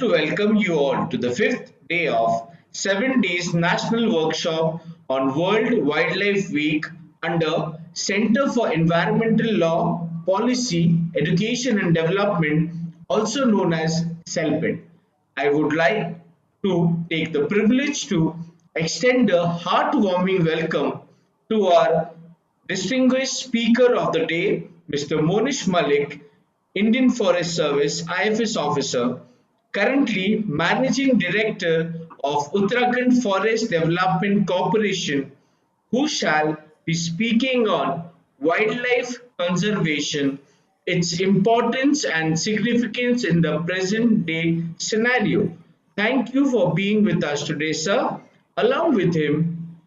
to welcome you all to the fifth day of 7 Days National Workshop on World Wildlife Week under Center for Environmental Law, Policy, Education and Development, also known as CELPID. I would like to take the privilege to extend a heartwarming welcome to our distinguished speaker of the day, Mr. Monish Malik, Indian Forest Service IFS officer, currently Managing Director of Uttarakhand Forest Development Corporation, who shall be speaking on wildlife conservation, its importance and significance in the present day scenario. Thank you for being with us today, sir. Along with him,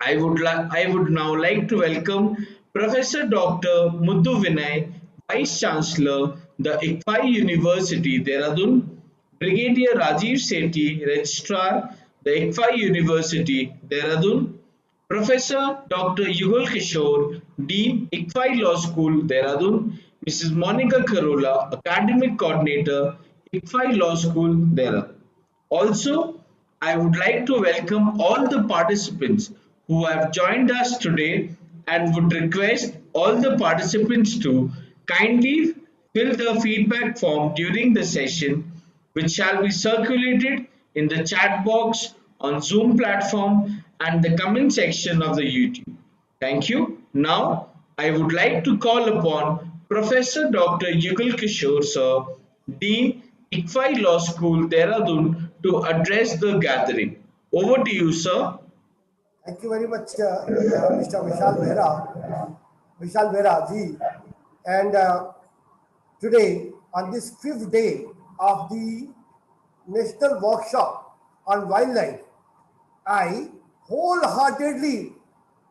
I would now like to welcome Professor Dr. Muthu Vinay, Vice Chancellor, the ICFAI University, Dehradun, Brigadier Rajiv Sethi, Registrar, the ICFAI University, Dehradun, Professor Dr. Yugal Kishore, Dean, ICFAI Law School, Dehradun, Mrs. Monica Karola, Academic Coordinator, ICFAI Law School, Dehradun. Also, I would like to welcome all the participants who have joined us today and would request all the participants to kindly fill the feedback form during the session, which shall be circulated in the chat box on Zoom platform and the comment section of the YouTube. Thank you. Now, I would like to call upon Professor Dr. Yugal Kishore, sir, Dean, ICFAI Law School, Dehradun, to address the gathering. Over to you, sir. Thank you very much, Mr. Vishal Vera ji. And today, on this fifth day of the National Workshop on Wildlife, I wholeheartedly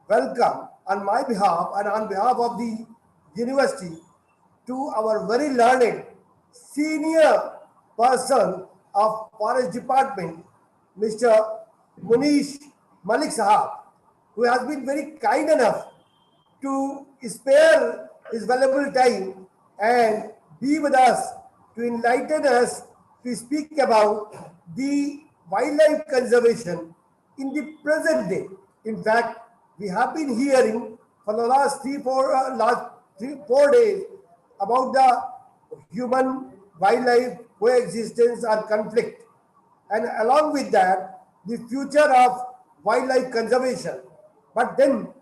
welcome on my behalf and on behalf of the university to our very learned senior person of Forest Department, Mr. Munish Malik Sahab, who has been very kind enough to spare his valuable time and be with us to enlighten us to speak about the wildlife conservation in the present day. In fact, we have been hearing for the last three, 4 days about the human wildlife coexistence or conflict, and along with that, the future of wildlife conservation. But then,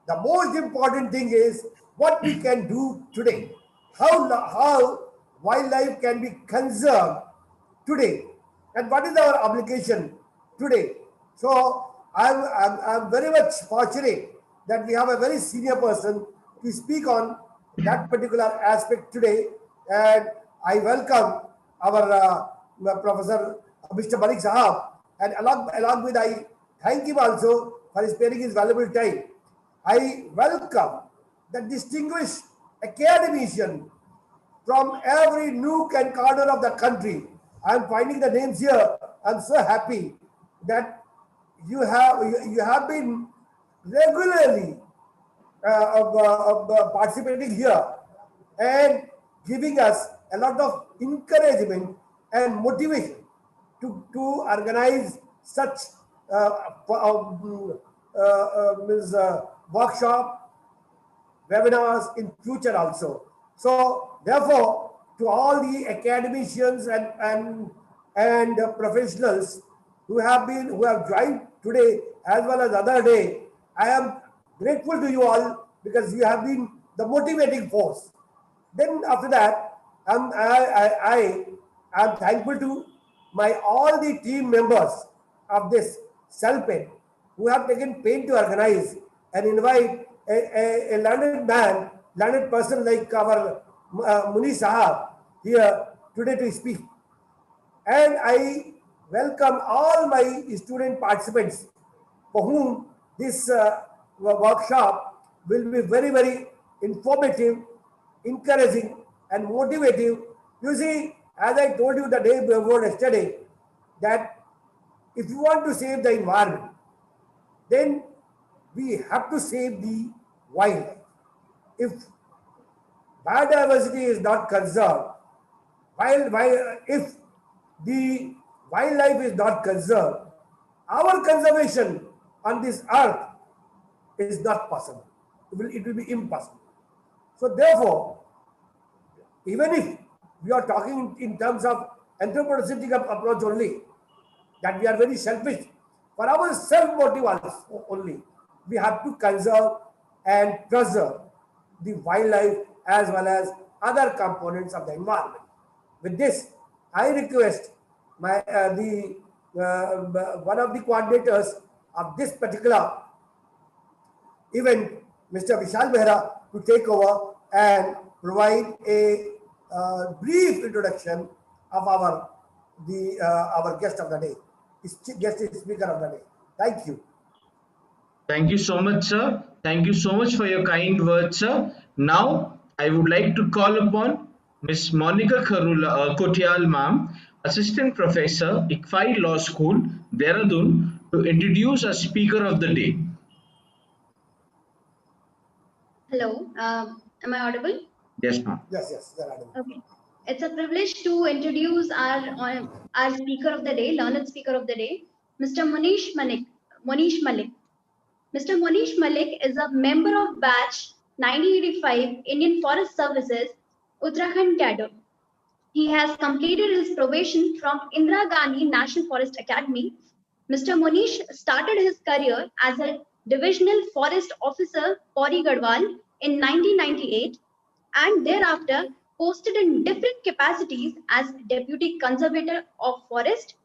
the most important thing is what we can do today. How wildlife can be conserved today, and what is our obligation today. So I'm very much fortunate that we have a very senior person to speak on that particular aspect today, and I welcome our Professor Mr. Malik Sahab, and along with I thank him also for sparing his valuable time. I welcome the distinguished academician from every nook and corner of the country. I'm finding the names here. I'm so happy that you have been regularly participating here and giving us a lot of encouragement and motivation to organize such workshop, webinars in future also. So therefore, to all the academicians and professionals who have joined today as well as other day, I am grateful to you all because you have been the motivating force. Then after that, I am thankful to all the team members of this CELPID who have taken pain to organize and invite a learned person like our Munish Sahab here today to speak. And I welcome all my student participants for whom this workshop will be very, very informative, encouraging, and motivative. You see, as I told you the day before yesterday, that if you want to save the environment, then we have to save the wildlife. If biodiversity is not conserved, if the wildlife is not conserved, our conservation on this earth is not possible. It will be impossible. So therefore, even if we are talking in terms of anthropocentric approach only, that we are very selfish for our self motive only, we have to conserve and preserve the wildlife as well as other components of the environment. With this, I request my the one of the coordinators of this particular event, Mr. Vishal Behra, to take over and provide a brief introduction of our guest of the day, guest speaker of the day. Thank you. Thank you so much, sir. Thank you so much for your kind words, sir. Now, I would like to call upon Miss Monica Kotial, ma'am, Assistant Professor, ICFI Law School, Dehradun, to introduce a speaker of the day. Hello, am I audible? Yes, ma'am. Yes, there are. Okay. It's a privilege to introduce our speaker of the day, learned speaker of the day, Mr. Monish Malik. Monish Malik. Mr. Monish Malik is a member of batch 1985 Indian Forest Services, Uttarakhand cadre. He has completed his probation from Indira Gandhi National Forest Academy. Mr. Monish started his career as a divisional forest officer, Pauri Garhwal, in 1998 and thereafter posted in different capacities as Deputy Conservator of Forest,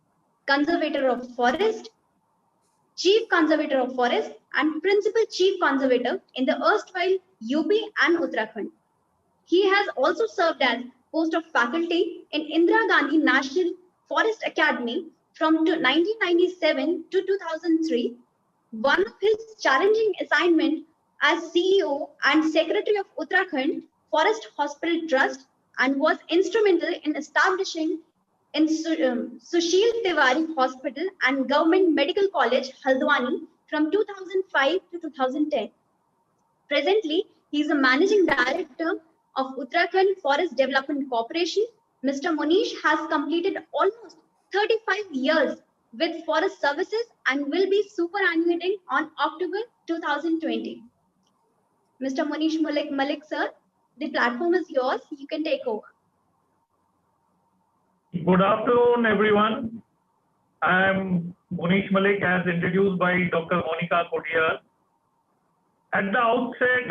Chief Conservator of Forest, and Principal Chief Conservator in the erstwhile UP and Uttarakhand. He has also served as post of faculty in Indira Gandhi National Forest Academy from 1997 to 2003. One of his challenging assignments as CEO and Secretary of Uttarakhand Forest Hospital Trust and was instrumental in establishing in Sushil Tiwari Hospital and Government Medical College, Haldwani from 2005 to 2010. Presently, he is a Managing Director of Uttarakhand Forest Development Corporation. Mr. Monish has completed almost 35 years with Forest Services and will be superannuating on October 2020. Mr. Monish Malik, sir, the platform is yours. You can take over. Good afternoon, everyone. I am Monish Malik, as introduced by Dr. Monica Kotial. At the outset,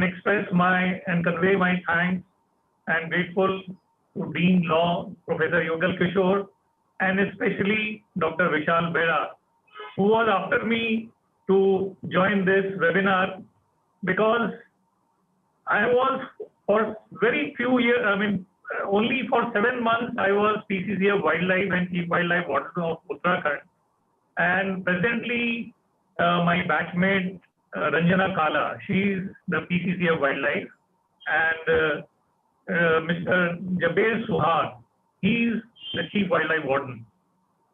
express and convey my thanks and grateful to Dean Law, Professor Yugal Kishore, and especially Dr. Vishal Behra, who was after me to join this webinar, because I was for very few years, only for 7 months, I was PCC of Wildlife and Chief Wildlife Warden of Uttarakhand. And presently, my batchmate, Ranjana Kala, she's the PCC of Wildlife. And Mr. Jaber Suhad, he's the Chief Wildlife Warden.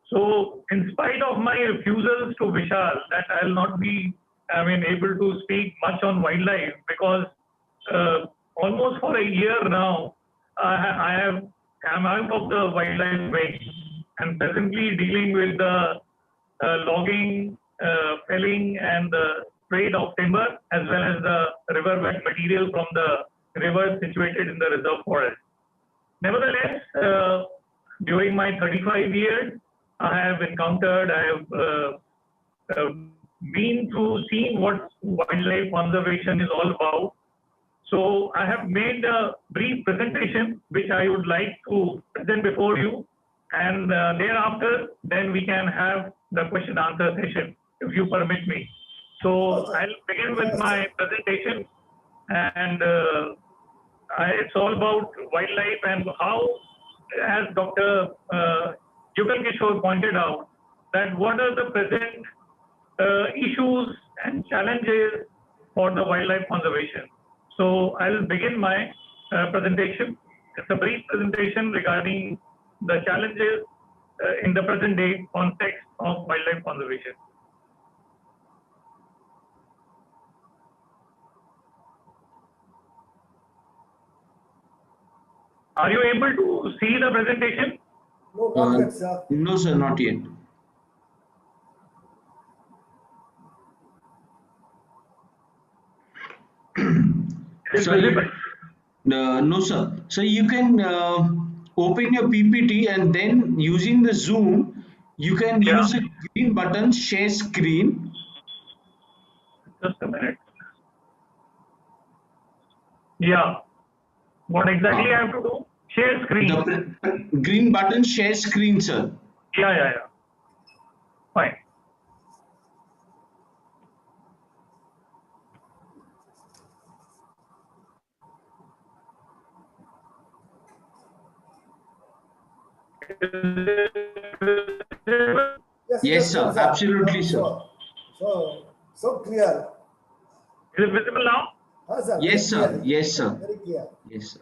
So, in spite of my refusals to Vishal that I'll not be, able to speak much on wildlife, because almost for a year now, I'm out of the wildlife range and presently dealing with the logging, felling, and the trade of timber, as well as the riverbed material from the rivers situated in the reserve forest. Nevertheless, during my 35 years, I have been to see what wildlife conservation is all about. So I have made a brief presentation, which I would like to present before you. And thereafter, then we can have the question answer session, if you permit me. So I'll begin with my presentation. And it's all about wildlife and how, as Dr. Yugal Kishore pointed out, that what are the present issues and challenges for the wildlife conservation. So I'll begin my presentation. It's a brief presentation regarding the challenges in the present day context of wildlife conservation. Are you able to see the presentation? No, not yet, sir. No, sir, not yet. Is it So you, visible? no, sir. So you can open your PPT and then using the Zoom, you can Yeah. use a green button, share screen. Just a minute. Yeah. What exactly I have to do? Share screen. The green button, share screen, sir. Yeah. Fine. Yes, Yes, yes, sir. sir. Absolutely, sir. So clear. Is it visible now? Huh, sir? Very Yes, sir. clearly. Yes, sir. Very clear. Yes, sir.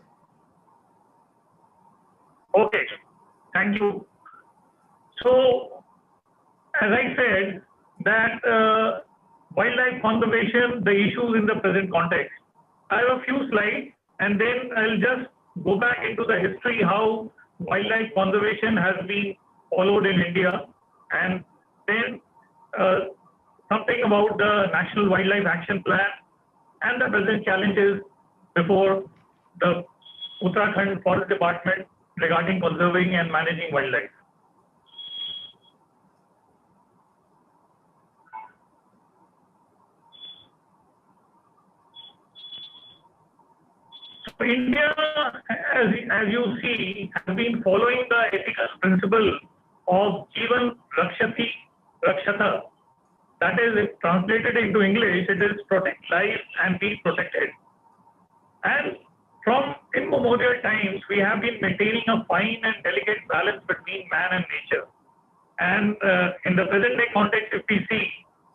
Okay. Thank you. So, as I said, that wildlife conservation, the issues in the present context. I have a few slides, and then I'll just go back into the history how wildlife conservation has been followed in India, and then something about the National Wildlife Action Plan and the present challenges before the Uttarakhand Forest Department regarding conserving and managing wildlife. So India, as you see, has been following the ethical principle of Jivan Rakshati Rakshata. That is, if translated into English, it is protect life and be protected. And from immemorial times, we have been maintaining a fine and delicate balance between man and nature. And in the present day context, if we see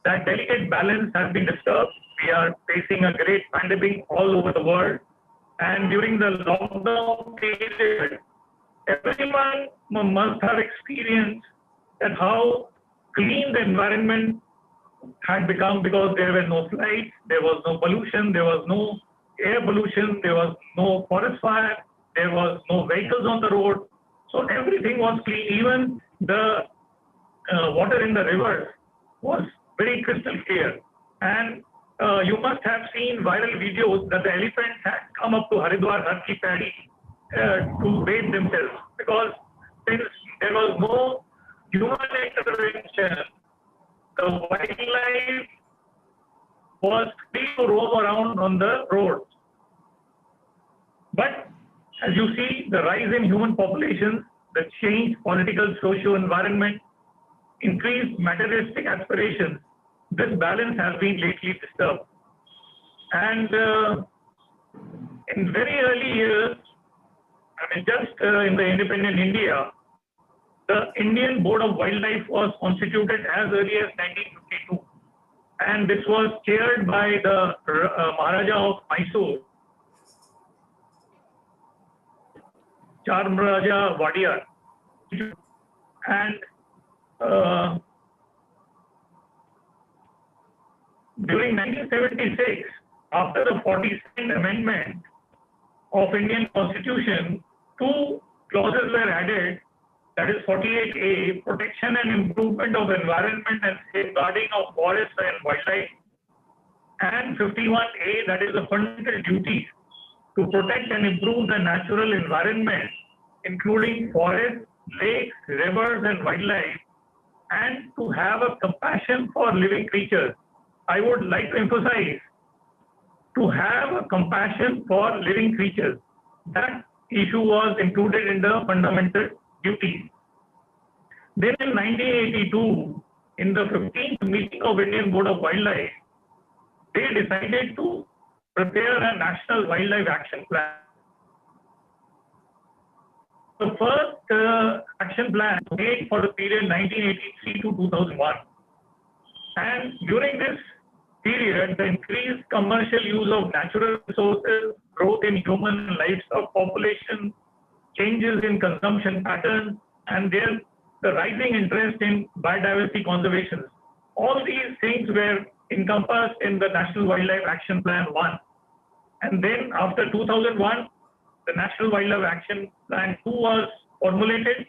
that delicate balance has been disturbed, we are facing a great pandemic all over the world. And during the lockdown period, everyone must have experienced that how clean the environment had become, because there were no flights, there was no pollution, there was no air pollution, there was no forest fire, there was no vehicles on the road. So everything was clean. Even the water in the rivers was very crystal clear. And you must have seen viral videos that the elephants had come up to Haridwar Har Ki Paidi to bathe themselves, because since there was no human intervention, the wildlife was free to roam around on the roads. But as you see, the rise in human populations, the change, political, socio-environment, increased materialistic aspirations, this balance has been lately disturbed. And in very early years, I mean, just in the independent India, the Indian Board of Wildlife was constituted as early as 1952. And this was chaired by the Maharaja of Mysore, Charmraja Wadiyar. And during 1976, after the 42nd Amendment of Indian Constitution, two clauses were added, that is 48A, protection and improvement of environment and safeguarding of forests and wildlife, and 51A, that is the fundamental duty to protect and improve the natural environment, including forests, lakes, rivers, and wildlife, and to have a compassion for living creatures. I would like to emphasize, to have a compassion for living creatures. That issue was included in the fundamental duties. Then in 1982, in the 15th meeting of Indian Board of Wildlife, they decided to prepare a National Wildlife Action Plan. The first action plan made for the period 1983 to 2001. And during this period, the increased commercial use of natural resources, growth in human and livestock population, changes in consumption patterns, and the rising interest in biodiversity conservation. All these things were encompassed in the National Wildlife Action Plan 1. And then after 2001, the National Wildlife Action Plan 2 was formulated.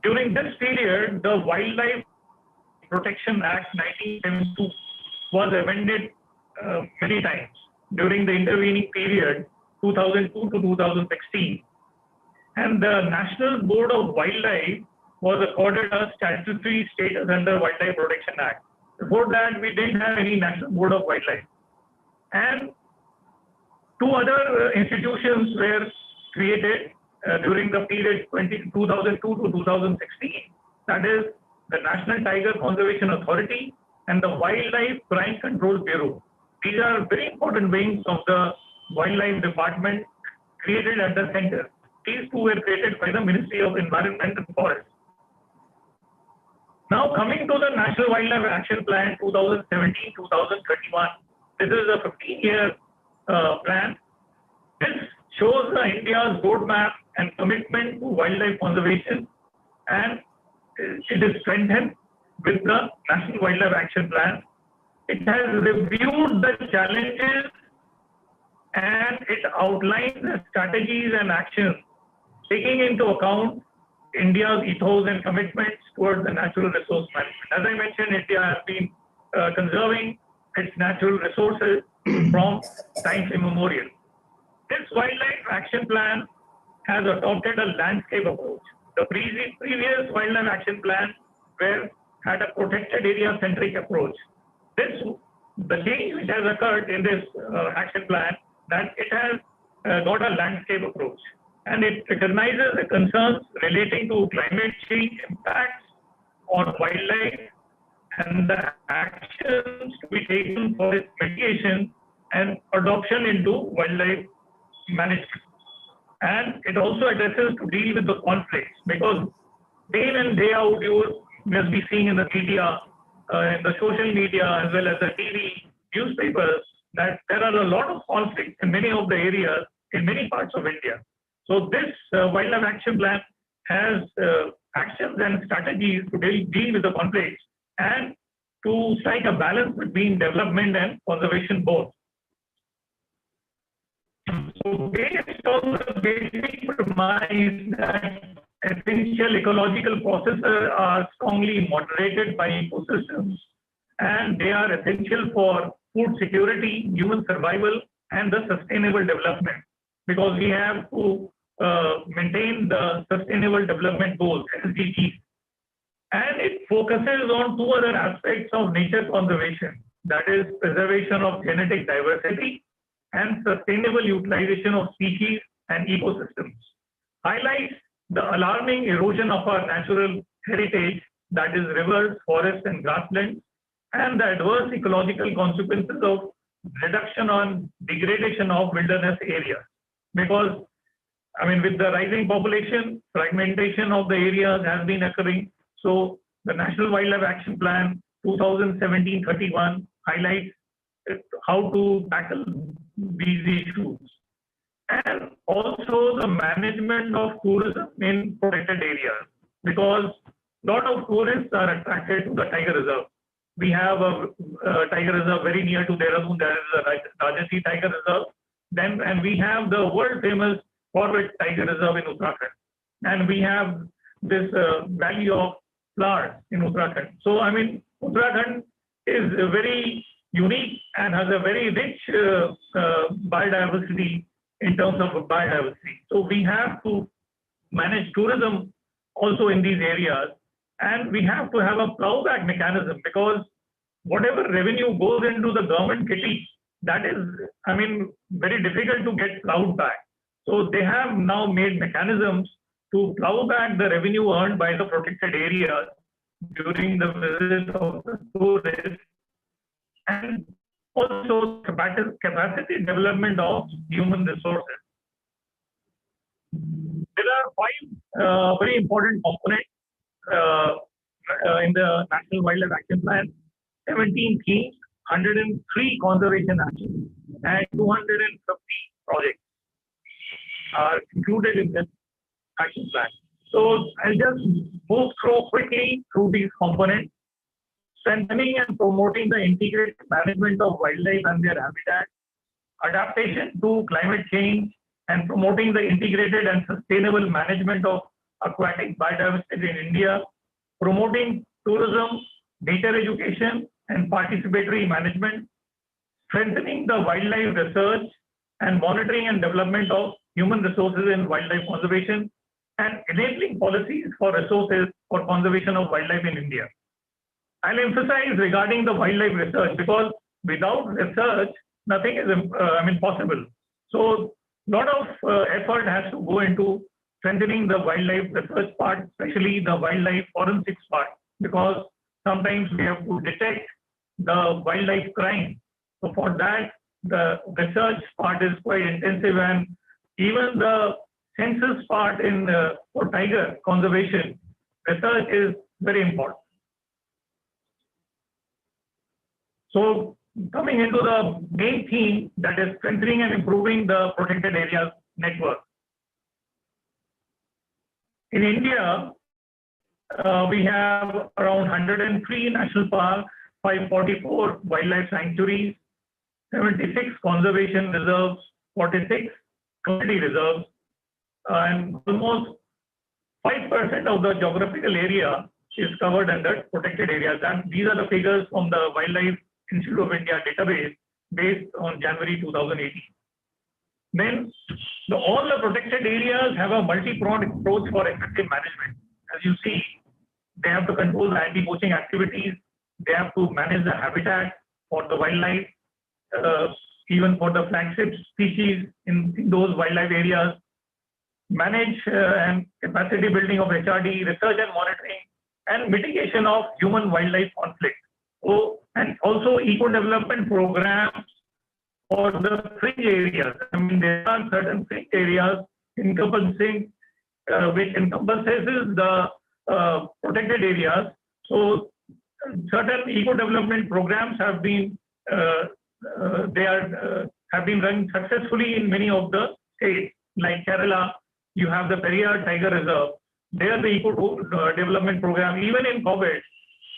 During this period, the Wildlife Protection Act 1972 was amended many times during the intervening period 2002 to 2016. And the National Board of Wildlife was accorded a statutory status under Wildlife Protection Act. Before that, we didn't have any National Board of Wildlife. And two other institutions were created during the period 2002 to 2016. That is the National Tiger Conservation Authority and the Wildlife Crime Control Bureau. These are very important wings of the Wildlife Department created at the center. These two were created by the Ministry of Environment and Forest. Now coming to the National Wildlife Action Plan 2017-2031, this is a 15-year plan. This shows India's roadmap and commitment to wildlife conservation, and it is strengthened with the National Wildlife Action Plan. It has reviewed the challenges and it outlines the strategies and actions taking into account India's ethos and commitments towards the natural resource management. As I mentioned, India has been conserving its natural resources from times immemorial. This Wildlife Action Plan has adopted a landscape approach. The previous Wildlife Action Plan had a protected area centric approach. The change which has occurred in this action plan, that it has got a landscape approach, and it recognizes the concerns relating to climate change impacts on wildlife and the actions to be taken for its mitigation and adoption into wildlife management. And it also addresses to deal with the conflicts, because day in and day out you must be seeing in the media, in the social media as well as the TV, newspapers, that there are a lot of conflicts in many of the areas in many parts of India. So this Wildlife Action Plan has actions and strategies to deal with the conflicts and to strike a balance between development and conservation both. So based on the basic premise that essential ecological processes are strongly moderated by ecosystems, and they are essential for food security, human survival, and the sustainable development, because we have to maintain the Sustainable Development Goals, SDGs. And it focuses on two other aspects of nature conservation, that is preservation of genetic diversity and sustainable utilization of species and ecosystems. Highlights the alarming erosion of our natural heritage, that is rivers, forests, and grasslands, and the adverse ecological consequences of reduction and degradation of wilderness areas. Because, I mean, with the rising population, fragmentation of the areas has been occurring. So the National Wildlife Action Plan 2017-31 highlights how to tackle these issues. And also the management of tourism in protected areas, because a lot of tourists are attracted to the tiger reserve. We have a tiger reserve very near to Dehradun. There is a Rajasi Tiger Reserve. And we have the world famous Corbett Tiger Reserve in Uttarakhand. And we have this Valley of Flowers in Uttarakhand. So, I mean, Uttarakhand is very unique and has a very rich biodiversity in terms of biodiversity. So we have to manage tourism also in these areas, and we have to have a plowback mechanism, because whatever revenue goes into the government kitty, that is, I mean, very difficult to get plowed back. So they have now made mechanisms to plow back the revenue earned by the protected areas during the visit of the tourists, and also capacity development of human resources. There are 5 very important components in the National Wildlife Action Plan: 17 themes, 103 conservation actions, and 250 projects are included in this action plan. So I'll just move through quickly through these components. Strengthening and promoting the integrated management of wildlife and their habitat, adaptation to climate change and promoting the integrated and sustainable management of aquatic biodiversity in India, promoting tourism, data education, and participatory management, strengthening the wildlife research and monitoring and development of human resources in wildlife conservation, and enabling policies for resources for conservation of wildlife in India. I'll emphasize regarding the wildlife research because without research, nothing is possible. So a lot of effort has to go into strengthening the wildlife research part, especially the wildlife forensics part, because sometimes we have to detect the wildlife crime. So for that, the research part is quite intensive, and even the census part in for tiger conservation, research is very important. So coming into the main theme, that is strengthening and improving the protected areas network. In India, we have around 103 national parks, 544 wildlife sanctuaries, 76 conservation reserves, 46 community reserves, and almost 5% of the geographical area is covered under protected areas. And these are the figures from the Wildlife Institute of India database based on January 2018. Then all the protected areas have a multi-pronged approach for effective management. As you see, they have to control the anti-poaching activities, they have to manage the habitat for the wildlife, even for the flagship species in those wildlife areas, manage and capacity building of HRD, research and monitoring, and mitigation of human-wildlife conflict. So, and also eco-development programs for the fringe areas. I mean, there are certain fringe areas encompassing, which encompasses the protected areas. So, certain eco-development programs have been have been run successfully in many of the states. Like Kerala, you have the Periyar Tiger Reserve. There, the eco-development program, even in COVID,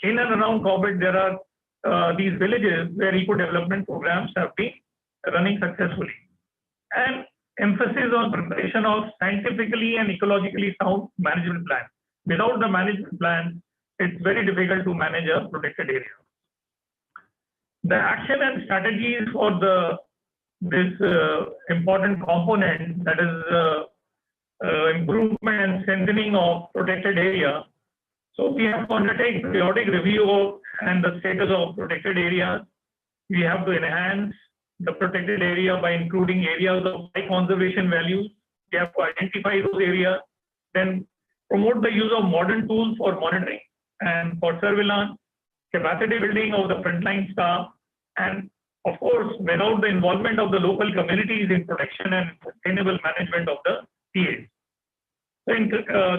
in and around COVID, there are these villages where eco-development programs have been running successfully. And emphasis on preparation of scientifically and ecologically sound management plan. Without the management plan, it's very difficult to manage a protected area. The action and strategies for this important component, that is improvement and strengthening of protected area. So we have to undertake periodic review and the status of protected areas. We have to enhance the protected area by including areas of high conservation values. We have to identify those areas, then promote the use of modern tools for monitoring and for surveillance, capacity building of the frontline staff, and of course, without the involvement of the local communities in protection and sustainable management of the PAs. So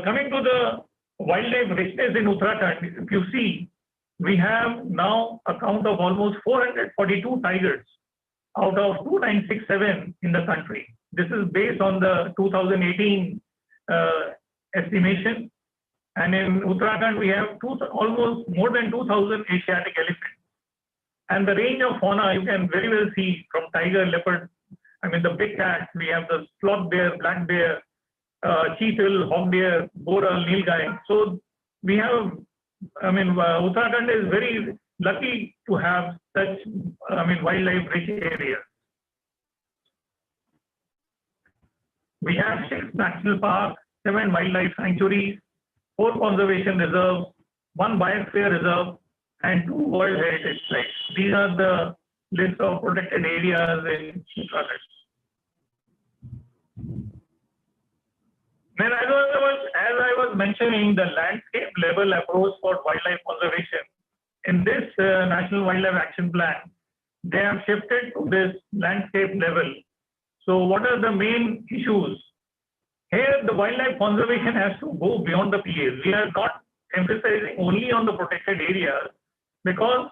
coming to the wildlife richness in Uttarakhand, if you see, we have now a count of almost 442 tigers out of 2967 in the country. This is based on the 2018 estimation. And in Uttarakhand, we have almost more than 2,000 Asiatic elephants. And the range of fauna, you can very well see from tiger, leopard, I mean the big cats, we have the sloth bear, black bear, cheetal, hog deer, boral, nilgai. So we have, Uttarakhand is very lucky to have such, wildlife rich areas. We have 6 national parks, 7 wildlife sanctuaries, 4 conservation reserves, 1 biosphere reserve, and 2 World Heritage Sites. These are the list of protected areas in Uttarakhand. Then as I was mentioning, the landscape level approach for wildlife conservation, in this National Wildlife Action Plan, they have shifted to this landscape level. So what are the main issues? Here, the wildlife conservation has to go beyond the PAs. We are not emphasizing only on the protected areas, because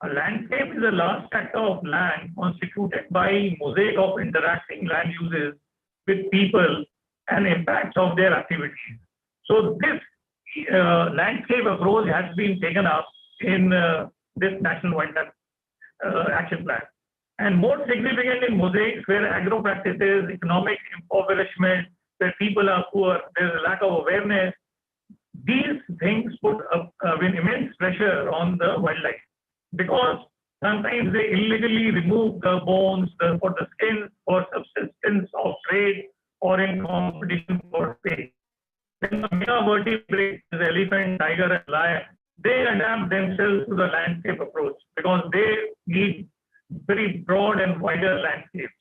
a landscape is a large sector of land constituted by mosaic of interacting land uses with people and impacts of their activities. So this landscape approach has been taken up in this National Wildlife Action Plan. And more significant in mosaics where agro practices, economic impoverishment, where people are poor, there's a lack of awareness. These things put immense pressure on the wildlife because sometimes they illegally remove the bones for the skin for subsistence of trade or in competition for prey. Then the mega vertebrates, the elephant, tiger, and lion, they adapt themselves to the landscape approach because they need very broad and wider landscapes.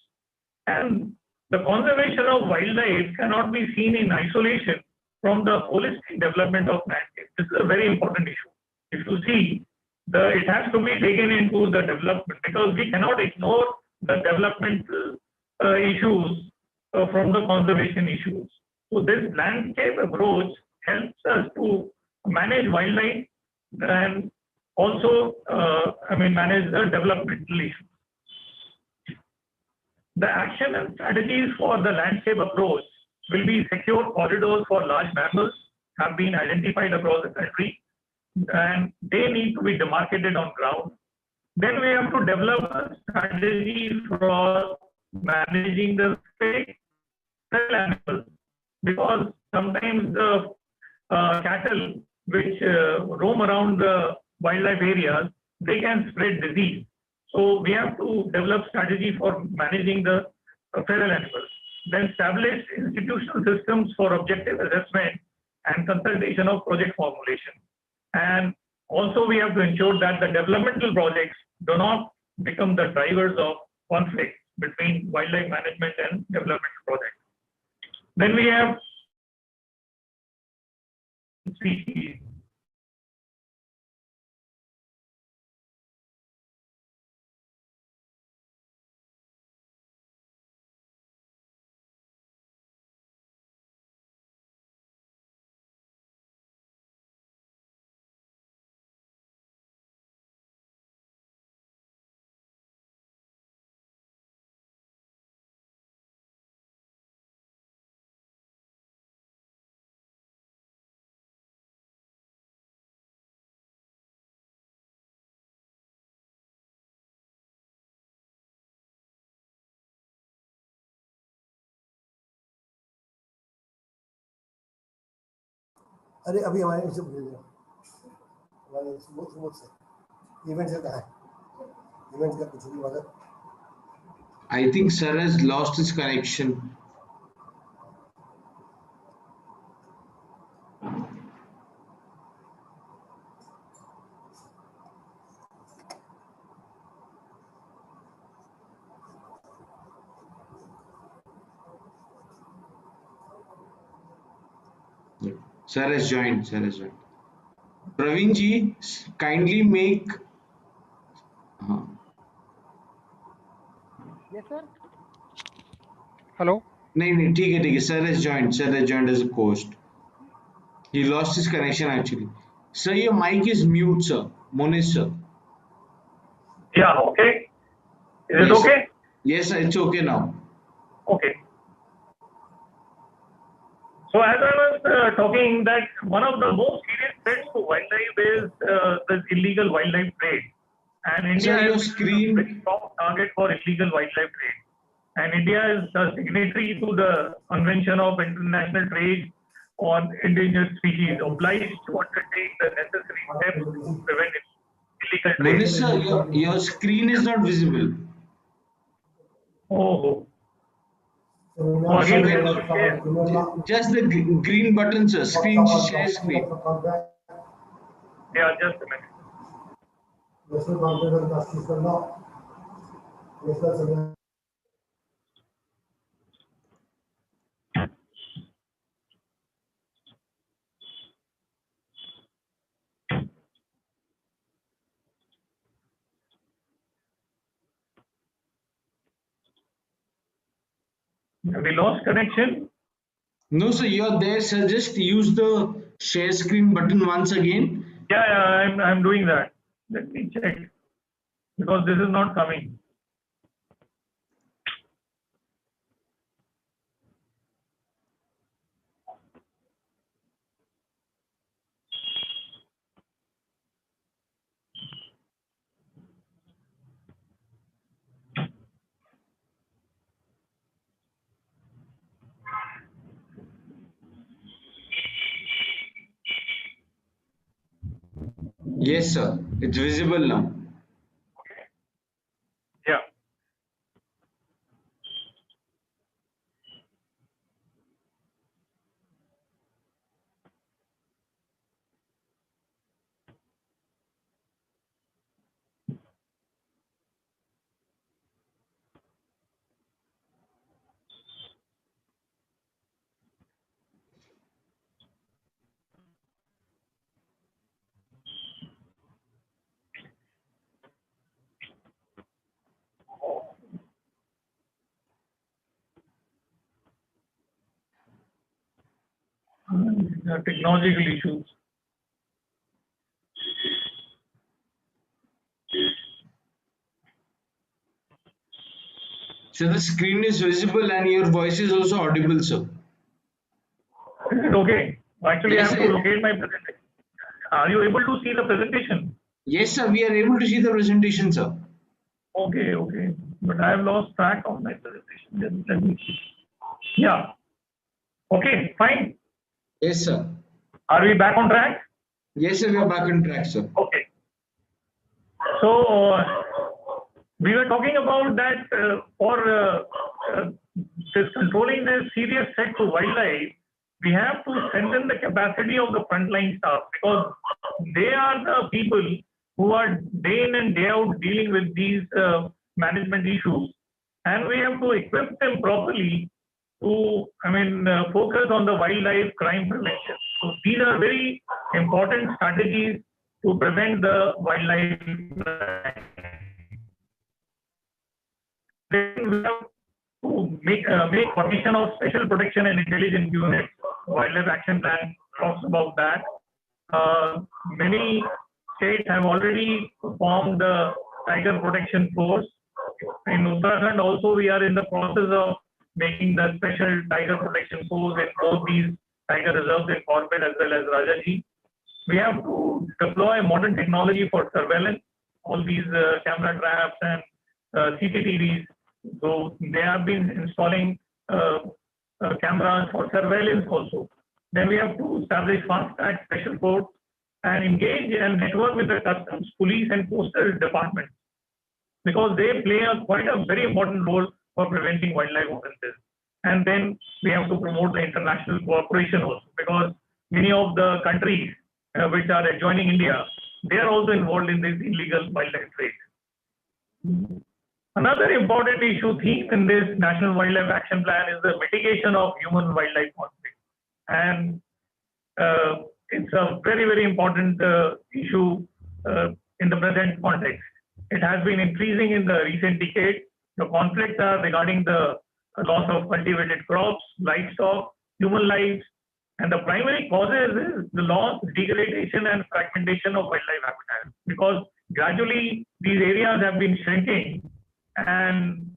And the conservation of wildlife cannot be seen in isolation from the holistic development of landscape. This is a very important issue. If you see, it has to be taken into the development because we cannot ignore the developmental issues from the conservation issues. So this landscape approach helps us to manage wildlife and also, manage the developmental issues. The action and strategies for the landscape approach will be secure corridors for large mammals have been identified across the country and they need to be demarcated on ground. Then we have to develop a strategy for managing the feral animals because sometimes the cattle which roam around the wildlife areas, they can spread disease. So we have to develop strategy for managing the feral animals. Then establish institutional systems for objective assessment and consultation of project formulation. And also we have to ensure that the developmental projects do not become the drivers of conflict between wildlife management and development projects. Then we have species. अरे अभी हमारे इसे भेज दो हमारे सुबह से event से कहा है इवेंट का कुछ भी मदद I think Sir has lost his connection. Sir has joined. Sir has joined. Praveen ji, kindly make. Yes, sir. Hello. नहीं ठीक है Sir has joined. Sir has joined as a host. He lost his connection actually. Sir, your mic is mute, sir. Monish, sir. Yeah, okay. Is it Yes. okay? Yes, sir, it's okay now. Okay. So as I was talking that one of the most serious threats to wildlife is this illegal wildlife trade. And India Sir, your is a screen. very top target for illegal wildlife trade. And India is a signatory to the Convention of International Trade on Endangered Species, obliged to undertake the necessary steps to prevent illegal trade. Monish, sir, your screen is not visible. Oh. So again, we have to share. Just the green button, sir. Screen share screen. Yeah, just a minute. National Conference on Constitutional Law, National Assembly. Have we lost connection? No, sir, you're there, sir. Just use the share screen button once again. Yeah, I'm doing that. Let me check because this is not coming. Yes, sir. It's visible now. Yeah. Technological issues. So the screen is visible and your voice is also audible, sir. Is it okay? Actually, I Yes, have to sir. locate my presentation. Are you able to see the presentation? Yes, sir. We are able to see the presentation, sir. Okay, okay. But I have lost track of my presentation. Let me see. Yeah. Okay, fine. Yes, sir. Are we back on track? Yes, sir. We are back on track, sir. Okay. So we were talking about that for this controlling this serious threat to wildlife, we have to strengthen the capacity of the frontline staff because they are the people who are day in and day out dealing with these management issues, and we have to equip them properly to, focus on the wildlife crime prevention. So these are very important strategies to prevent the wildlife crime. Then we have to make formation of special protection and intelligence units. Wildlife action plan talks about that. Many states have already formed the tiger protection force. In Uttarakhand also we are in the process of making the special tiger protection force in both these tiger reserves in Corbett as well as Rajaji. We have to deploy modern technology for surveillance, all these camera traps and CCTVs. So they have been installing cameras for surveillance also. Then we have to establish fast track special courts and engage and network with the customs, police and postal departments because they play quite a very important role for preventing wildlife offenses. And then we have to promote the international cooperation also because many of the countries which are adjoining India, they are also involved in this illegal wildlife trade. Another important issue theme in this National Wildlife Action Plan is the mitigation of human-wildlife conflict. And it's a very, very important issue in the present context. It has been increasing in the recent decade. The conflicts are regarding the loss of cultivated crops, livestock, human lives, and the primary causes is the loss, degradation, and fragmentation of wildlife habitat. Because gradually these areas have been shrinking, and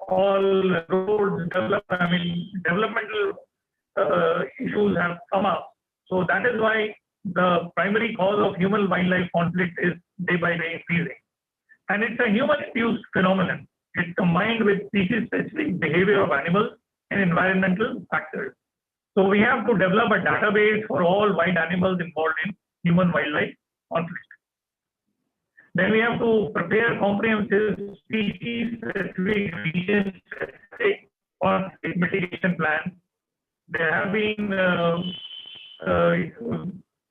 all roads developmental issues have come up. So that is why the primary cause of human-wildlife conflict is day by day increasing. And it's a human-induced phenomenon. It's combined with species-specific behavior of animals and environmental factors. So we have to develop a database for all wild animals involved in human-wildlife conflict. Then we have to prepare comprehensive species-specific, region-specific conflict mitigation plans. There have been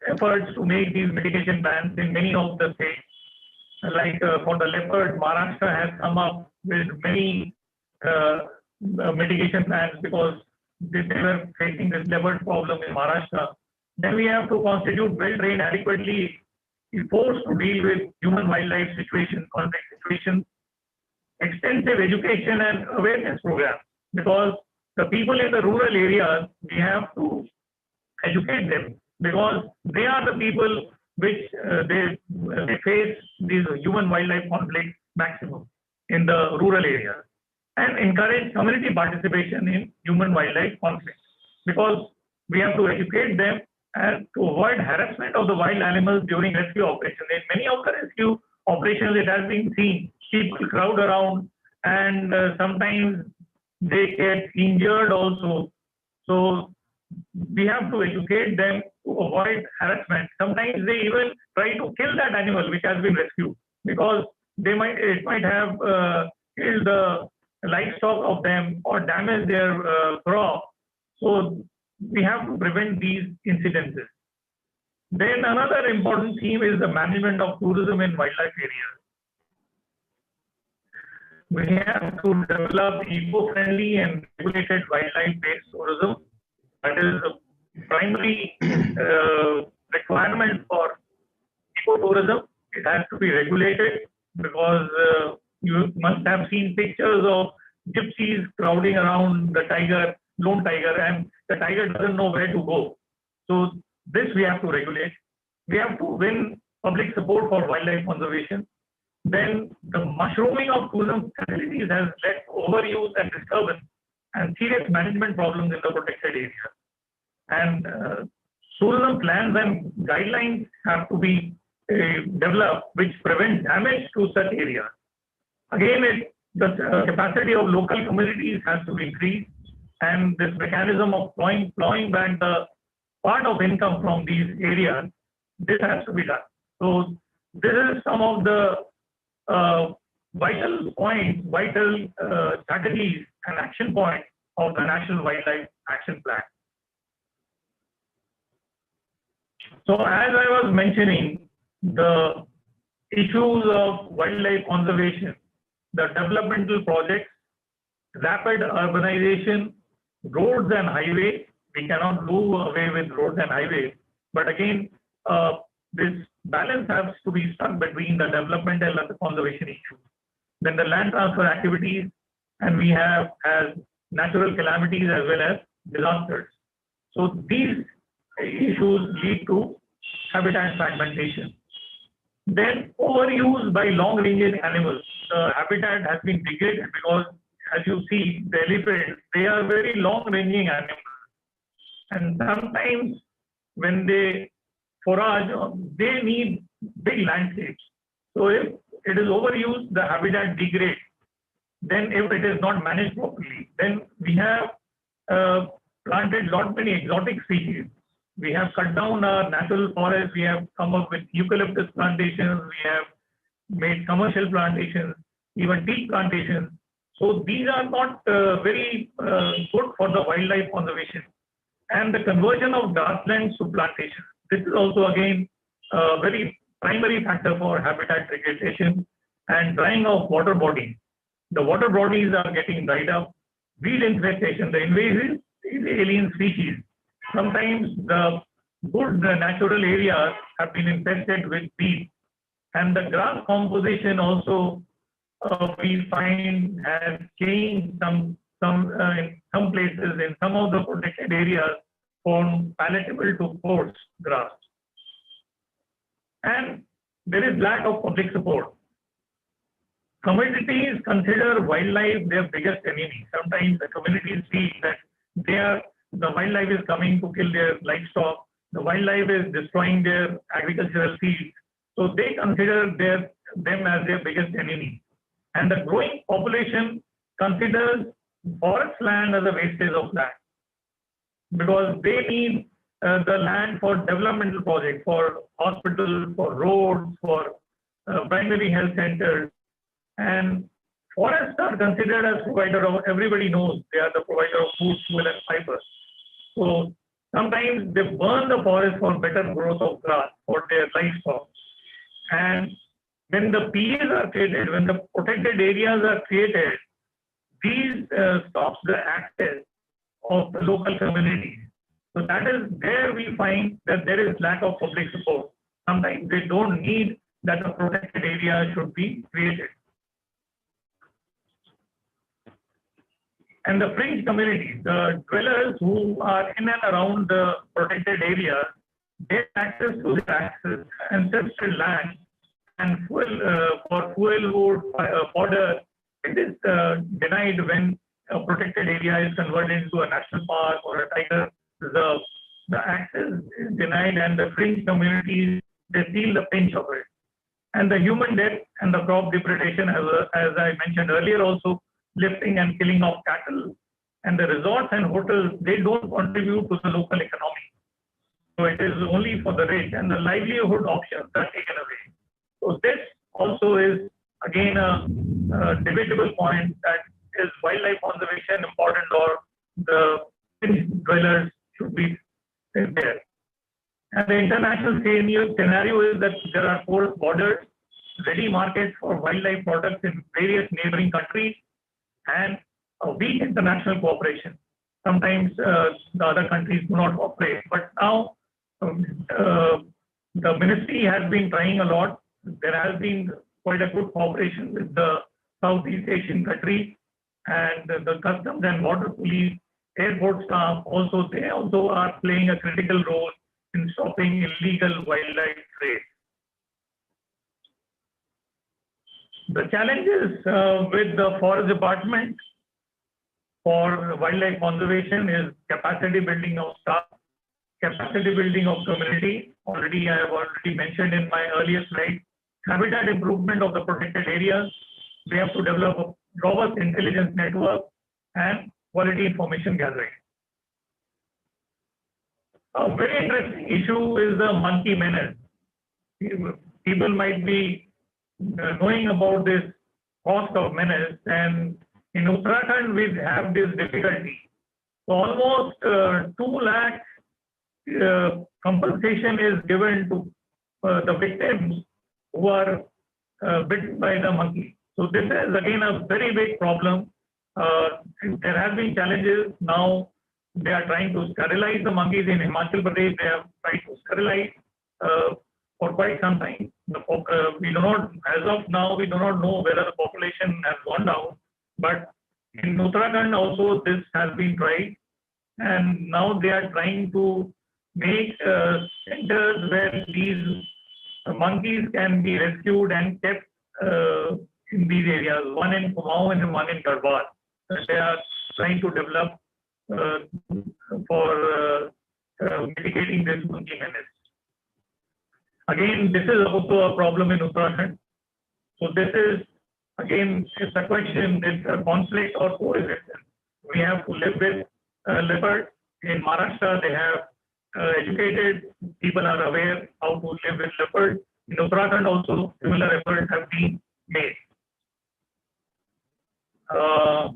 efforts to make these mitigation plans in many of the states. Like for the leopard, Maharashtra has come up with many mitigation plans because they were facing this leopard problem in Maharashtra. Then we have to constitute well-trained, adequately forced to deal with human-wildlife situations, conflict situations, extensive education and awareness programs because the people in the rural areas, we have to educate them because they are the people which they face these human-wildlife conflicts maximum in the rural areas and encourage community participation in human-wildlife conflicts because we have to educate them and to avoid harassment of the wild animals during rescue operations. In many of the rescue operations, it has been seen people crowd around and sometimes they get injured also. So we have to educate them to avoid harassment. Sometimes they even try to kill that animal which has been rescued because it might have killed the livestock of them or damaged their crop. So we have to prevent these incidences. Then another important theme is the management of tourism in wildlife areas. We have to develop eco-friendly and regulated wildlife-based tourism. That is the primary requirement for ecotourism. It has to be regulated because you must have seen pictures of gypsies crowding around the tiger, lone tiger, and the tiger doesn't know where to go. So this we have to regulate. We have to win public support for wildlife conservation. Then the mushrooming of tourism facilities has led to overuse and disturbance and serious management problems in the protected area. And tourism plans and guidelines have to be developed which prevent damage to such areas. Again, the capacity of local communities has to be increased, and this mechanism of plowing back the part of income from these areas, this has to be done. So this is some of the vital points, vital strategies and action points of the National Wildlife Action Plan. So as I was mentioning, the issues of wildlife conservation, the developmental projects, rapid urbanization, roads and highways. We cannot do away with roads and highways. But again, this balance has to be struck between the developmental and the conservation issues. Then the land transfer activities, and we have as natural calamities as well as disasters. So these issues lead to habitat fragmentation. Then overuse by long-ranging animals. The habitat has been degraded because, as you see, the elephants, they are very long-ranging animals. And sometimes when they forage, they need big landscapes. So if it is overused, the habitat degrades. Then if it is not managed properly, then we have planted many exotic species. We have cut down our natural forests. We have come up with eucalyptus plantations. We have made commercial plantations, even tea plantations. So these are not very good for the wildlife conservation. And the conversion of grasslands to plantations. This is also again a very primary factor for habitat degradation and drying of water bodies. The water bodies are getting dried up. Weed infestation, the invasive alien species. Sometimes the good natural areas have been infested with weeds. And the grass composition also we find has changed in some places, in some of the protected areas, from palatable to coarse grass. And there is lack of public support. Communities consider wildlife their biggest enemy. Sometimes the communities feel that the wildlife is coming to kill their livestock, the wildlife is destroying their agricultural fields. So they consider them as their biggest enemy. And the growing population considers forest land as a wastage of land, because they need the land for developmental projects, for hospitals, for roads, for primary health centers. And forests are considered as provider of, everybody knows they are the provider of food, fuel and fiber. So sometimes they burn the forest for better growth of grass for their livestock. And when the PAs are created, when the protected areas are created, these stops the access of the local communities. So that is where we find that there is lack of public support. Sometimes they don't need that a protected area should be created. And the fringe communities, the dwellers who are in and around the protected areas, they have access to the ancestral land and fuel for fuel, wood, fodder. It is denied when a protected area is converted into a national park or a tiger reserve. The access is denied, and the fringe communities, they feel the pinch of it. And the human death and the crop depredation, as I mentioned earlier also, lifting and killing of cattle and the resorts and hotels, they don't contribute to the local economy. So it is only for the rich, and the livelihood options are taken away. So this also is again a debatable point, that is wildlife conservation important, or the dwellers should be there. And the international scenario is that there are porous borders, ready markets for wildlife products in various neighboring countries, and a weak international cooperation. Sometimes the other countries do not cooperate, but now the ministry has been trying a lot. There has been quite a good cooperation with the Southeast Asian countries, and the customs and border police, airport staff also, they also are playing a critical role in stopping illegal wildlife trade. The challenges with the forest department for wildlife conservation is capacity building of staff, capacity building of community. I have already mentioned in my earlier slide. Habitat improvement of the protected areas. We have to develop a robust intelligence network and quality information gathering. A very interesting issue is the monkey menace. People might be knowing about this cost of menace, and in Uttarakhand we have this difficulty. So almost 2 lakh compensation is given to the victims who are bitten by the monkey. So this is again a very big problem. There have been challenges. Now they are trying to sterilize the monkeys in Himachal Pradesh. They have tried to sterilize for quite some time. We do not, as of now, we do not know whether the population has gone down. But in Uttarakhand also this has been tried, and now they are trying to make centers where these monkeys can be rescued and kept in these areas, one in Kumaon and one in Garhwal. They are trying to develop for mitigating this monkey menace. Again, this is also a problem in Uttarakhand. So this is, again, it's a question, it's a conflict or coexistence. We have to live with leopard. In Maharashtra, they have educated people are aware how to live with leopard. In Uttarakhand also, similar efforts have been made.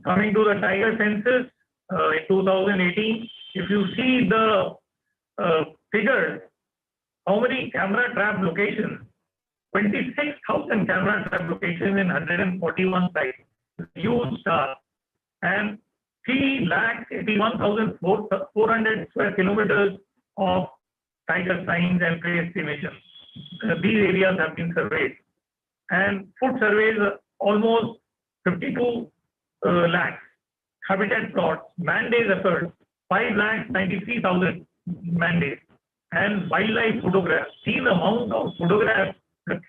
Coming to the tiger census, in 2018, if you see the figures, how many camera trap locations? 26,000 camera trap locations in 141 sites. Huge star. And 3,81,400 square kilometers of tiger signs and prey estimations. These areas have been surveyed. And food surveys almost 52 lakhs. Habitat plots, man-days efforts, 5,93,000 man-days. And wildlife photographs. See the amount of photographs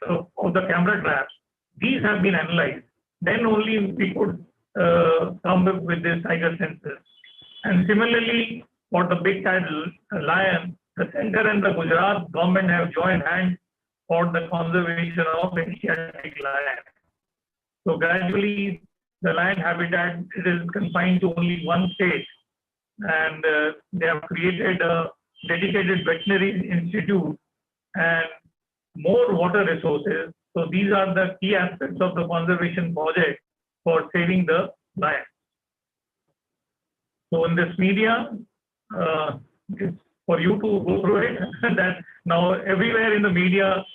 of the camera traps. These have been analyzed. Then only we could come up with this tiger census. And similarly, for the big cat lion, the center and the Gujarat government have joined hands for the conservation of Asiatic lion. So gradually, the lion habitat is confined to only one state, and they have created a dedicated veterinary institute and more water resources. So these are the key aspects of the conservation project for saving the lion. So in this media, it's for you to go through it. That now everywhere in the media,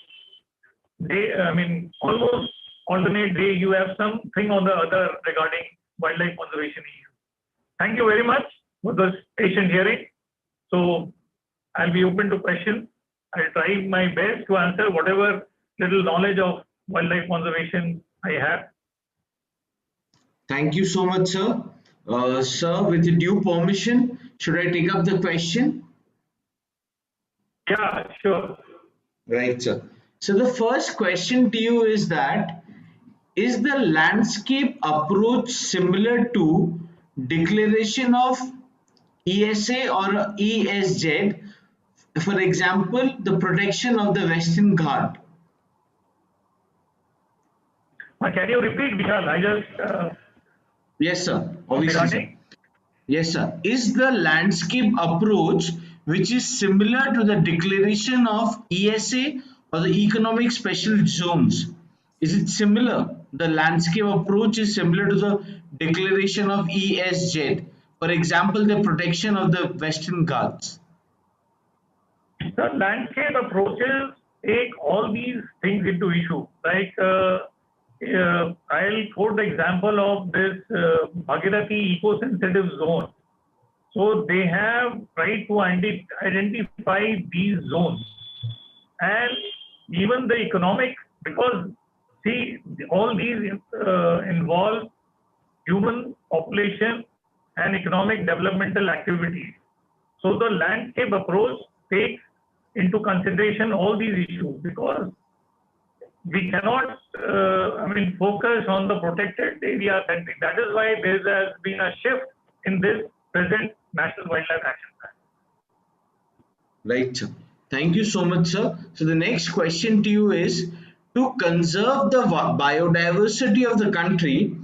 almost alternate day you have something or the other regarding wildlife conservation issues. Thank you very much for this patient hearing. So I'll be open to questions. I'll try my best to answer whatever little knowledge of wildlife conservation I have. Thank you so much, sir. Sir, with your due permission, should I take up the question? Yeah, sure. Right, sir. So the first question to you is that, is the landscape approach similar to declaration of ESA or ESZ? For example, the protection of the Western Ghat. Can you repeat, Vishal? I just Yes, sir. Obviously, sir. Yes, sir. Is the landscape approach which is similar to the declaration of ESA or the economic special zones? Is it similar? The landscape approach is similar to the declaration of ESZ. For example, the protection of the Western Ghats. The landscape approaches take all these things into issue. Like I'll quote the example of this Bhagirathi eco-sensitive zone. So they have tried to identify these zones, and even the economic, because see, all these involve human population and economic developmental activities. So the landscape approach takes into consideration all these issues, because we cannot, focus on the protected area. That is why there has been a shift in this present National Wildlife Action Plan. Right, sir. Thank you so much, sir. So the next question to you is, to conserve the biodiversity of the country,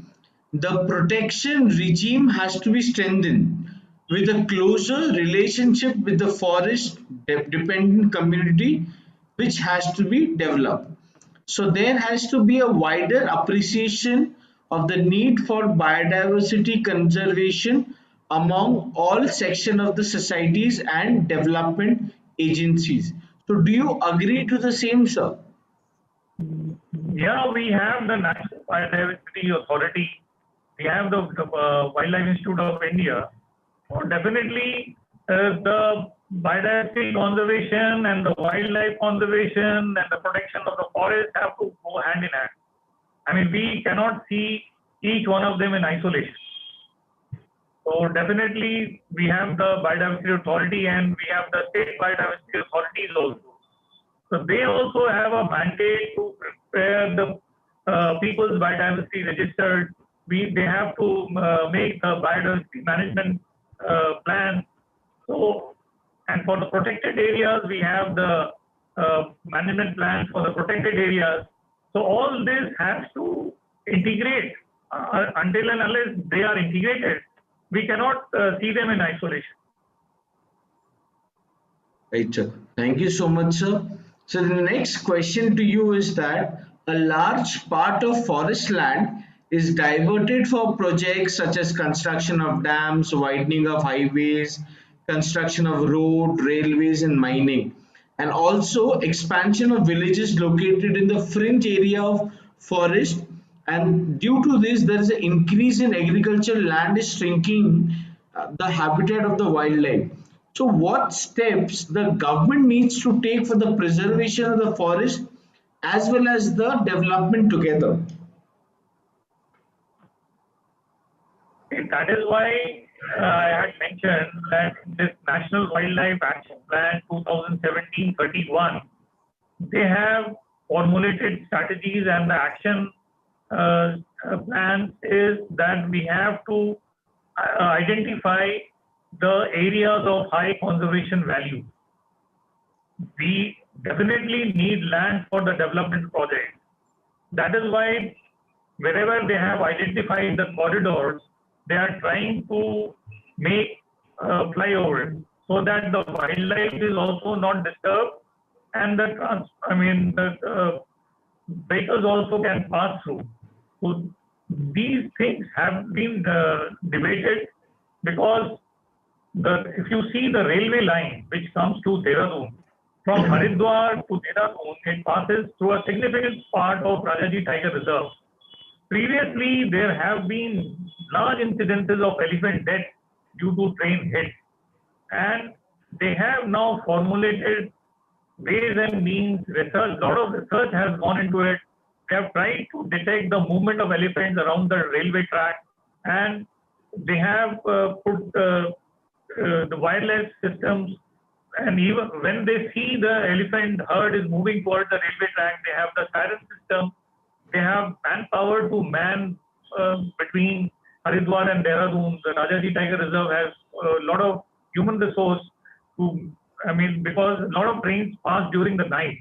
the protection regime has to be strengthened with a closer relationship with the forest dependent community, which has to be developed. So there has to be a wider appreciation of the need for biodiversity conservation among all sections of the societies and development agencies. So do you agree to the same, sir? Yeah, we have the National Biodiversity Authority. We have the Wildlife Institute of India. So definitely, the biodiversity conservation and the wildlife conservation and the protection of the forest have to go hand in hand. I mean, we cannot see each one of them in isolation. So definitely, we have the Biodiversity Authority and we have the state biodiversity authorities also. So they also have a mandate to prepare the people's biodiversity registered. They have to make a biodiversity management plan. So, and for the protected areas, we have the management plans for the protected areas. So all this has to integrate. Until and unless they are integrated, we cannot see them in isolation. Right, sir. Thank you so much, sir. So the next question to you is that a large part of forest land is diverted for projects such as construction of dams, widening of highways, construction of road, railways and mining, and also expansion of villages located in the fringe area of forest. And due to this, there is an increase in agricultural land is shrinking the habitat of the wildlife. So what steps the government needs to take for the preservation of the forest as well as the development together? That is why I had mentioned that this National Wildlife Action Plan 2017-31, they have formulated strategies, and the action plan is that we have to identify the areas of high conservation value. We definitely need land for the development project. That is why wherever they have identified the corridors, they are trying to make flyovers so that the wildlife is also not disturbed, and the vehicles also can pass through. So these things have been debated, because if you see the railway line which comes to Dehradun, from Haridwar to Dehradun, it passes through a significant part of Rajaji Tiger Reserve. Previously, there have been large incidences of elephant death due to train hit, and they have now formulated ways and means. Research, lot of research has gone into it. They have tried to detect the movement of elephants around the railway track, and they have put the wireless systems. And even when they see the elephant herd is moving towards the railway track, they have the siren system. They have manpower to man between Haridwar and Dehradun. The Rajaji Tiger Reserve has a lot of human resource because a lot of trains pass during the night.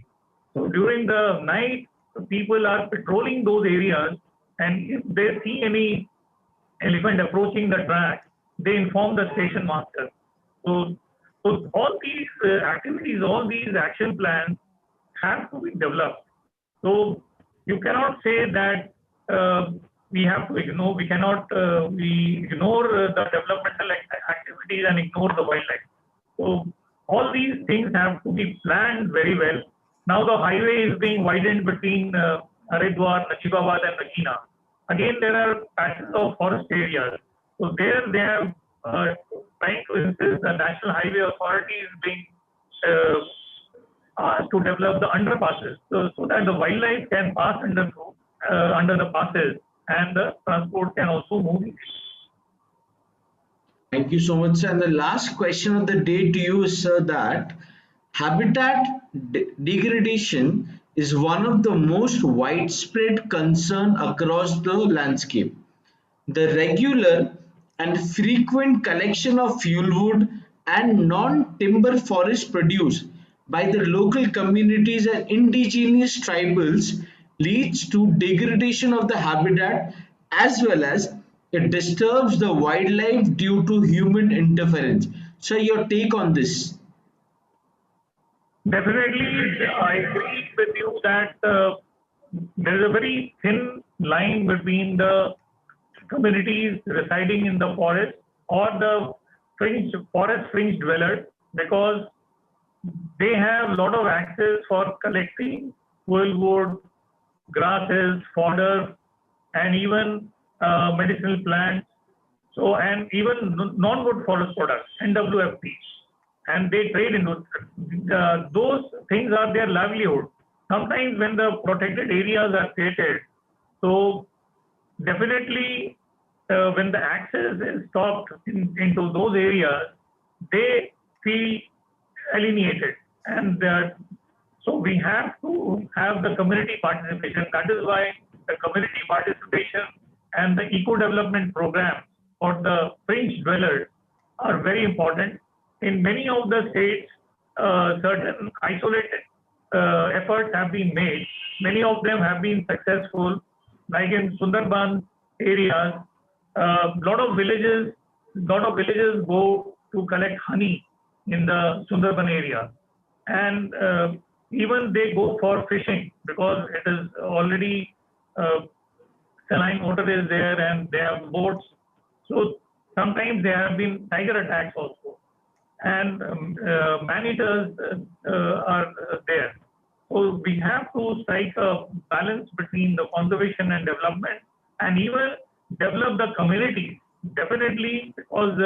So during the night, people are patrolling those areas, and if they see any elephant approaching the track, they inform the station master. So all these activities, all these action plans have to be developed. So you cannot say that we have to ignore, we ignore the developmental activities and ignore the wildlife. So all these things have to be planned very well. Now the highway is being widened between Haridwar, Najibabad and Regina. Again, there are patches of forest areas. So there they have trying to insist the National Highway Authority is being asked to develop the underpasses so that the wildlife can pass under the passes and the transport can also move easily. Thank you so much, sir. And the last question of the day to you is, sir, that habitat degradation is one of the most widespread concern across the landscape. The regular and frequent collection of fuelwood and non-timber forest produce by the local communities and indigenous tribals leads to degradation of the habitat, as well as it disturbs the wildlife due to human interference. So your take on this? Definitely, I agree with you that there is a very thin line between the communities residing in the forest or the forest fringe dwellers, because they have a lot of access for collecting wood, grasses, fodder, and even medicinal plants. So, and even non-wood forest products, NWFP, and they trade in those things are their livelihood. Sometimes when the protected areas are created, so definitely when the access is stopped into those areas, they feel alienated, and so we have to have the community participation. That is why the community participation and the eco-development program for the fringe dwellers are very important. In many of the states, certain isolated efforts have been made. Many of them have been successful, like in Sundarban areas. Lot of villages go to collect honey in the Sundarban area, and even they go for fishing because it is already saline water is there and they have boats. So sometimes there have been tiger attacks also, and man-eaters are there. So we have to strike a balance between the conservation and development, and even develop the community. Definitely, because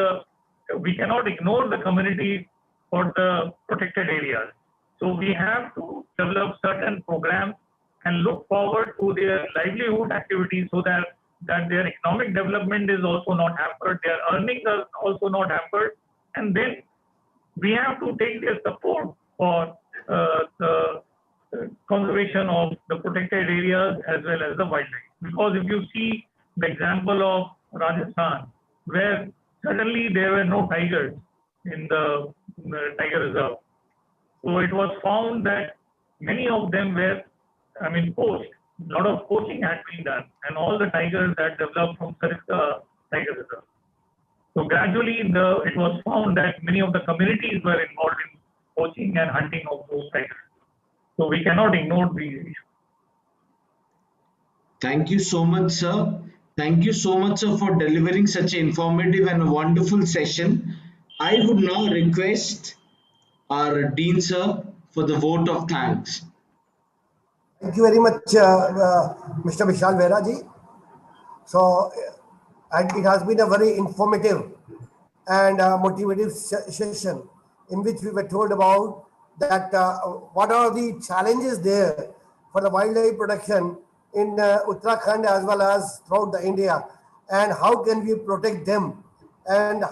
we cannot ignore the community for the protected areas. So we have to develop certain programs and look forward to their livelihood activities so that their economic development is also not hampered, their earnings are also not hampered, and then we have to take their support for the conservation of the protected areas as well as the wildlife. Because if you see the example of Rajasthan, where suddenly there were no tigers in the tiger reserve. So it was found that many of them were, poached. A lot of poaching had been done, and all the tigers that developed from Sariska Tiger Reserve. So gradually, it was found that many of the communities were involved in poaching and hunting of those tigers. So we cannot ignore these issues. Thank you so much, sir. Thank you so much, sir, for delivering such an informative and wonderful session. I would now request our Dean, sir, for the vote of thanks. Thank you very much, Mr. Vishal Behra ji. So, and it has been a very informative and motivative session in which we were told about that what are the challenges there for the wildlife protection in Uttarakhand as well as throughout the India, and how can we protect them, and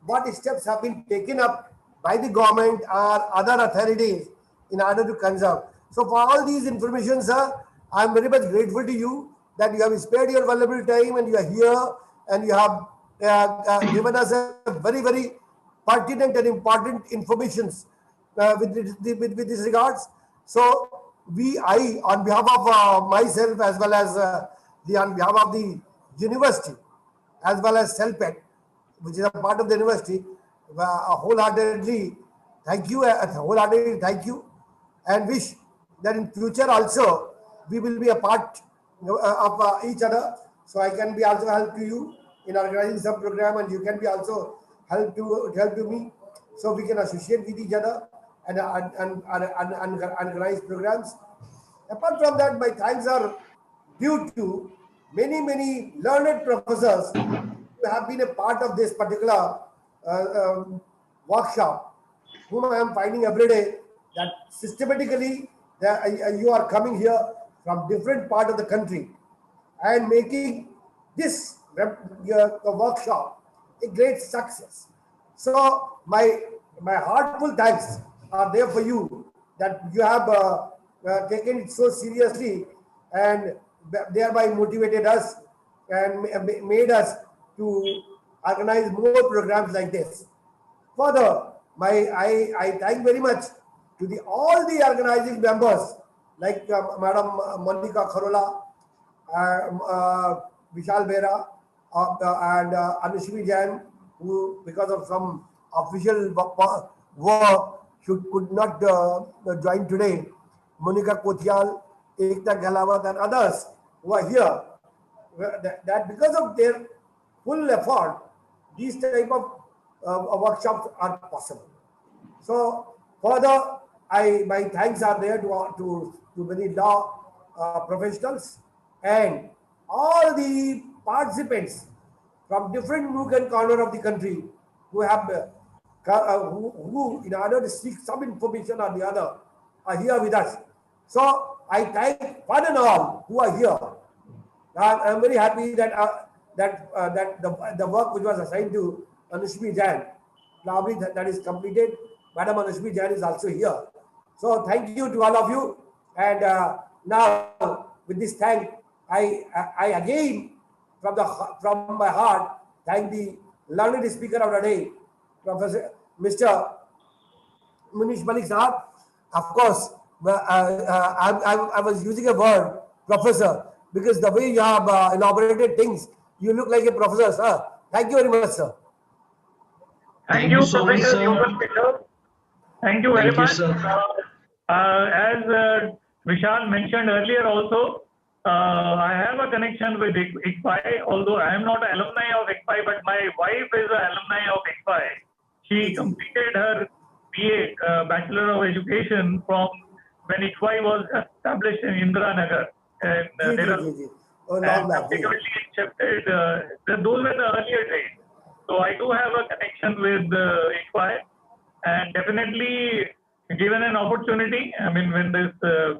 what steps have been taken up by the government or other authorities in order to conserve. So for all these information, sir, I am very much grateful to you that you have spared your valuable time and you are here and you have given us a very, very pertinent and important informations with this regards. So I, on behalf of myself as well as on behalf of the university, as well as CELPET, which is a part of the university, wholeheartedly thank you, and wish that in future also we will be a part of each other. So I can be also help to you in organizing some program, and you can be also help to me, so we can associate with each other and organize programs. Apart from that, my thanks are due to many learned professors who have been a part of this particular workshop, whom I am finding every day that systematically you are coming here from different part of the country and making this workshop a great success. So my heartful thanks are there for you, that you have taken it so seriously and thereby motivated us and made us to organize more programs like this. Further, I thank very much to all the organizing members like Madam Monica Kharola, Vishal Bera, and Anushmi Jain, who because of some official work could not join today. Monica Kothial, Ekta Galawat, and others who are here. That because of their full effort, these type of workshops are possible. So further, my thanks are there to many law professionals and all the participants from different nook and corner of the country who have who in order to seek some information or the other are here with us. So I thank one and all who are here. I am very happy that the work which was assigned to Anushmi Jain, probably that is completed. Madam Anushmi Jain is also here. So thank you to all of you. And now with this thank, I again from my heart thank the learned speaker of the day, Professor Mr. Munish Malik Sahab. Of course, I was using a word, professor, because the way you have elaborated things, you look like a professor, sir. Thank you very much, sir. Thank you, so much, Professor sir. Yogal Kishore. Thank you very Thank you, much. sir. As Vishal mentioned earlier also, I have a connection with ICFI, although I am not an alumni of ICFI, but my wife is an alumni of ICFI. She completed her BA, Bachelor of Education, from when ICFI was established in Indiranagar. And subsequently accepted, those were the earlier days. So I do have a connection with ICFI, and definitely given an opportunity, I mean, when this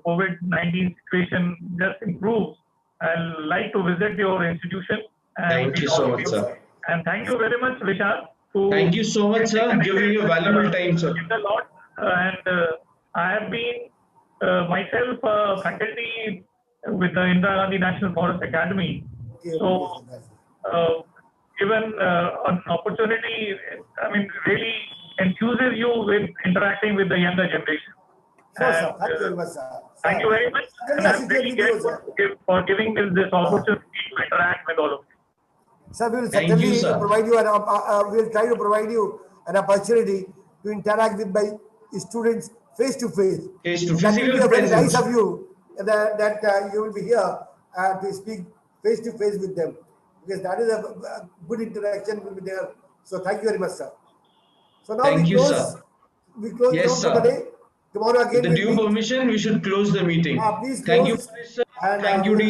COVID-19 situation just improves, I'll like to visit your institution. And Thank you so much, sir. And thank you very much, Vishal. Thank you so much, sir. Giving you valuable time, sir. A lot, and I have been myself faculty with the Indira Gandhi National Forest Academy. So, given an opportunity, I mean, really enthuses you with interacting with the younger generation. Sure, sir. Thank you very much, sir. Thank you very much. And I'm really grateful for giving me this opportunity to interact with all of you. Sir, we will Thank certainly you, sir. provide you we will try to provide you an opportunity to interact with my students face to face. Face to That will be physical a very presence. nice of you that you will be here to speak face to face with them, because that is a good interaction will be there. So thank you very much, sir. So now Thank we you, close. sir. We close Yes, down for the sir. day. Tomorrow again. With the due permission, we should close the meeting. Please Thank you, close. sir. And, Thank you, we will Dean.